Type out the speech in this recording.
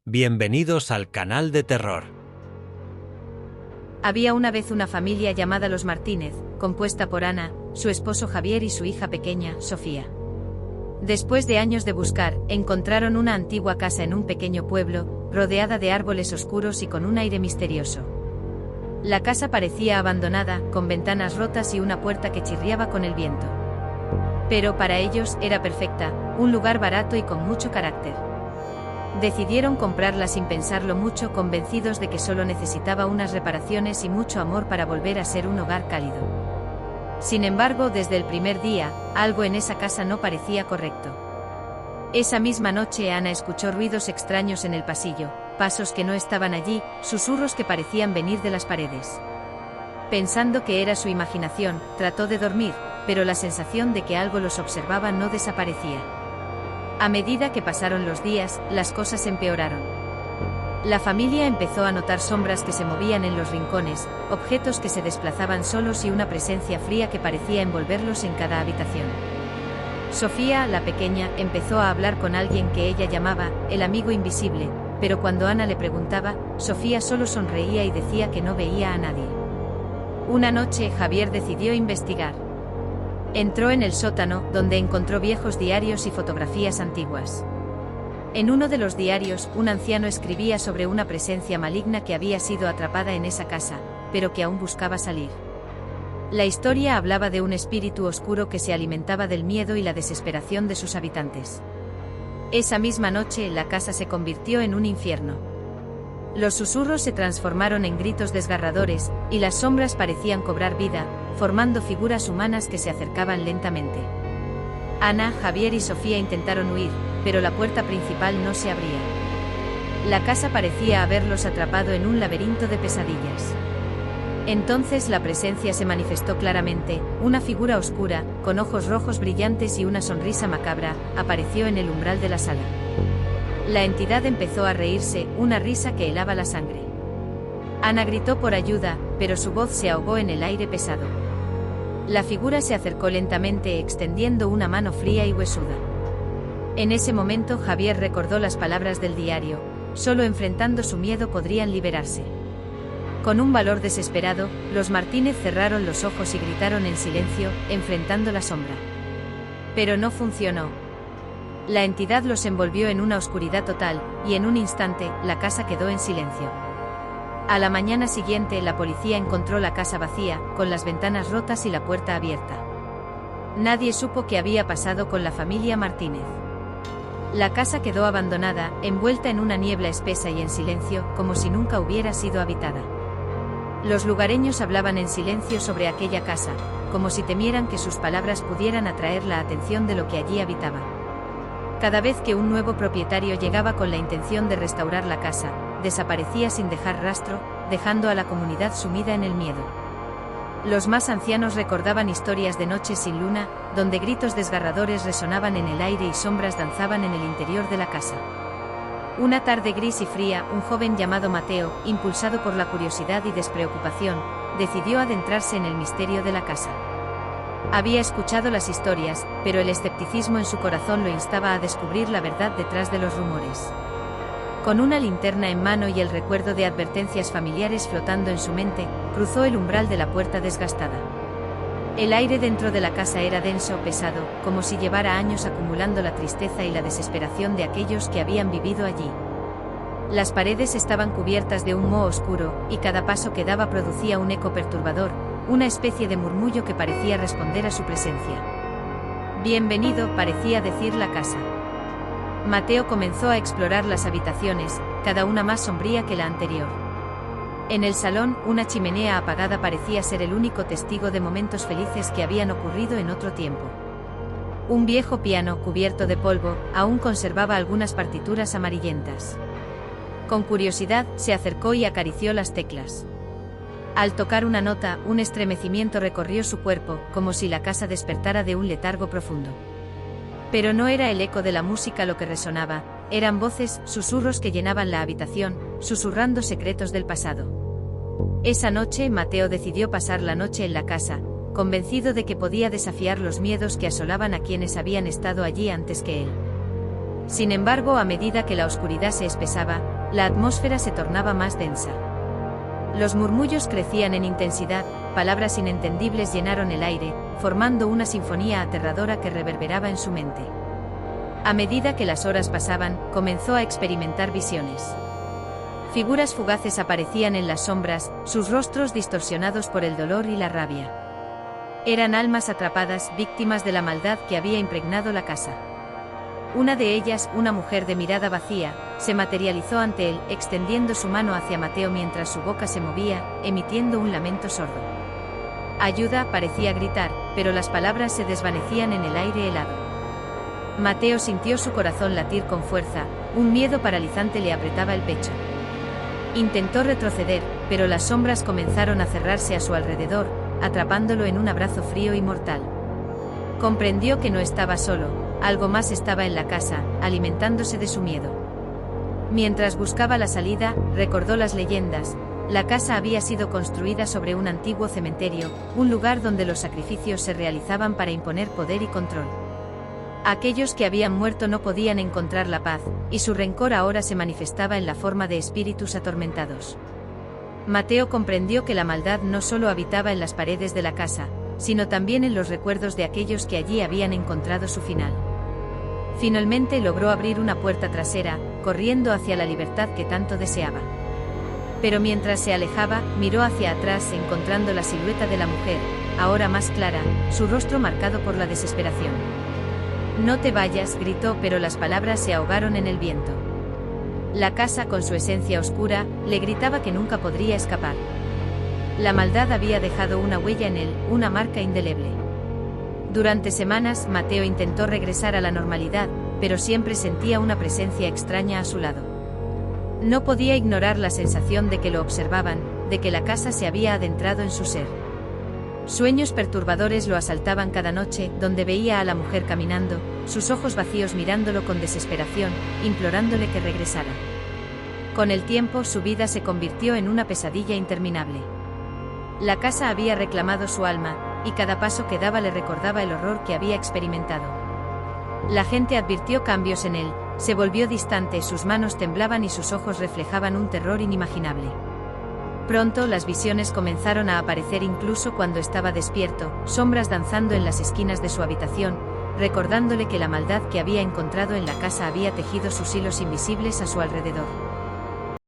Bienvenidos al canal de terror. Había una vez una familia llamada los Martínez, compuesta por Ana, su esposo Javier y su hija pequeña, Sofía. Después de años de buscar, encontraron una antigua casa en un pequeño pueblo, rodeada de árboles oscuros y con un aire misterioso. La casa parecía abandonada, con ventanas rotas y una puerta que chirriaba con el viento. Pero para ellos era perfecta, un lugar barato y con mucho carácter. Decidieron comprarla sin pensarlo mucho, convencidos de que solo necesitaba unas reparaciones y mucho amor para volver a ser un hogar cálido. Sin embargo, desde el primer día, algo en esa casa no parecía correcto. Esa misma noche Ana escuchó ruidos extraños en el pasillo, pasos que no estaban allí, susurros que parecían venir de las paredes. Pensando que era su imaginación, trató de dormir, pero la sensación de que algo los observaba no desaparecía. A medida que pasaron los días, las cosas empeoraron. La familia empezó a notar sombras que se movían en los rincones, objetos que se desplazaban solos y una presencia fría que parecía envolverlos en cada habitación. Sofía, la pequeña, empezó a hablar con alguien que ella llamaba el amigo invisible, pero cuando Ana le preguntaba, Sofía solo sonreía y decía que no veía a nadie. Una noche Javier decidió investigar. Entró en el sótano, donde encontró viejos diarios y fotografías antiguas. En uno de los diarios, un anciano escribía sobre una presencia maligna que había sido atrapada en esa casa, pero que aún buscaba salir. La historia hablaba de un espíritu oscuro que se alimentaba del miedo y la desesperación de sus habitantes. Esa misma noche, la casa se convirtió en un infierno. Los susurros se transformaron en gritos desgarradores, y las sombras parecían cobrar vida, formando figuras humanas que se acercaban lentamente. Ana, Javier y Sofía intentaron huir, pero la puerta principal no se abría. La casa parecía haberlos atrapado en un laberinto de pesadillas. Entonces la presencia se manifestó claramente, una figura oscura, con ojos rojos brillantes y una sonrisa macabra, apareció en el umbral de la sala. La entidad empezó a reírse, una risa que helaba la sangre. Ana gritó por ayuda, pero su voz se ahogó en el aire pesado. La figura se acercó lentamente, extendiendo una mano fría y huesuda. En ese momento Javier recordó las palabras del diario: solo enfrentando su miedo podrían liberarse. Con un valor desesperado, los Martínez cerraron los ojos y gritaron en silencio, enfrentando la sombra. Pero no funcionó. La entidad los envolvió en una oscuridad total, y en un instante, la casa quedó en silencio. A la mañana siguiente, la policía encontró la casa vacía, con las ventanas rotas y la puerta abierta. Nadie supo qué había pasado con la familia Martínez. La casa quedó abandonada, envuelta en una niebla espesa y en silencio, como si nunca hubiera sido habitada. Los lugareños hablaban en silencio sobre aquella casa, como si temieran que sus palabras pudieran atraer la atención de lo que allí habitaba. Cada vez que un nuevo propietario llegaba con la intención de restaurar la casa, desaparecía sin dejar rastro, dejando a la comunidad sumida en el miedo. Los más ancianos recordaban historias de noches sin luna, donde gritos desgarradores resonaban en el aire y sombras danzaban en el interior de la casa. Una tarde gris y fría, un joven llamado Mateo, impulsado por la curiosidad y despreocupación, decidió adentrarse en el misterio de la casa. Había escuchado las historias, pero el escepticismo en su corazón lo instaba a descubrir la verdad detrás de los rumores. Con una linterna en mano y el recuerdo de advertencias familiares flotando en su mente, cruzó el umbral de la puerta desgastada. El aire dentro de la casa era denso, pesado, como si llevara años acumulando la tristeza y la desesperación de aquellos que habían vivido allí. Las paredes estaban cubiertas de un moho oscuro, y cada paso que daba producía un eco perturbador, una especie de murmullo que parecía responder a su presencia. Bienvenido, parecía decir la casa. Mateo comenzó a explorar las habitaciones, cada una más sombría que la anterior. En el salón, una chimenea apagada parecía ser el único testigo de momentos felices que habían ocurrido en otro tiempo. Un viejo piano, cubierto de polvo, aún conservaba algunas partituras amarillentas. Con curiosidad, se acercó y acarició las teclas. Al tocar una nota, un estremecimiento recorrió su cuerpo, como si la casa despertara de un letargo profundo. Pero no era el eco de la música lo que resonaba, eran voces, susurros que llenaban la habitación, susurrando secretos del pasado. Esa noche, Mateo decidió pasar la noche en la casa, convencido de que podía desafiar los miedos que asolaban a quienes habían estado allí antes que él. Sin embargo, a medida que la oscuridad se espesaba, la atmósfera se tornaba más densa. Los murmullos crecían en intensidad, palabras inentendibles llenaron el aire, formando una sinfonía aterradora que reverberaba en su mente. A medida que las horas pasaban, comenzó a experimentar visiones. Figuras fugaces aparecían en las sombras, sus rostros distorsionados por el dolor y la rabia. Eran almas atrapadas, víctimas de la maldad que había impregnado la casa. Una de ellas, una mujer de mirada vacía, se materializó ante él, extendiendo su mano hacia Mateo mientras su boca se movía, emitiendo un lamento sordo. Ayuda, parecía gritar, pero las palabras se desvanecían en el aire helado. Mateo sintió su corazón latir con fuerza, un miedo paralizante le apretaba el pecho. Intentó retroceder, pero las sombras comenzaron a cerrarse a su alrededor, atrapándolo en un abrazo frío y mortal. Comprendió que no estaba solo, algo más estaba en la casa, alimentándose de su miedo. Mientras buscaba la salida, recordó las leyendas. La casa había sido construida sobre un antiguo cementerio, un lugar donde los sacrificios se realizaban para imponer poder y control. Aquellos que habían muerto no podían encontrar la paz, y su rencor ahora se manifestaba en la forma de espíritus atormentados. Mateo comprendió que la maldad no solo habitaba en las paredes de la casa, sino también en los recuerdos de aquellos que allí habían encontrado su final. Finalmente logró abrir una puerta trasera, corriendo hacia la libertad que tanto deseaba. Pero mientras se alejaba, miró hacia atrás encontrando la silueta de la mujer, ahora más clara, su rostro marcado por la desesperación. «No te vayas», gritó, pero las palabras se ahogaron en el viento. La casa, con su esencia oscura, le gritaba que nunca podría escapar. La maldad había dejado una huella en él, una marca indeleble. Durante semanas, Mateo intentó regresar a la normalidad, pero siempre sentía una presencia extraña a su lado. No podía ignorar la sensación de que lo observaban, de que la casa se había adentrado en su ser. Sueños perturbadores lo asaltaban cada noche, donde veía a la mujer caminando, sus ojos vacíos mirándolo con desesperación, implorándole que regresara. Con el tiempo, su vida se convirtió en una pesadilla interminable. La casa había reclamado su alma, y cada paso que daba le recordaba el horror que había experimentado. La gente advirtió cambios en él, se volvió distante, sus manos temblaban y sus ojos reflejaban un terror inimaginable. Pronto las visiones comenzaron a aparecer incluso cuando estaba despierto, sombras danzando en las esquinas de su habitación, recordándole que la maldad que había encontrado en la casa había tejido sus hilos invisibles a su alrededor.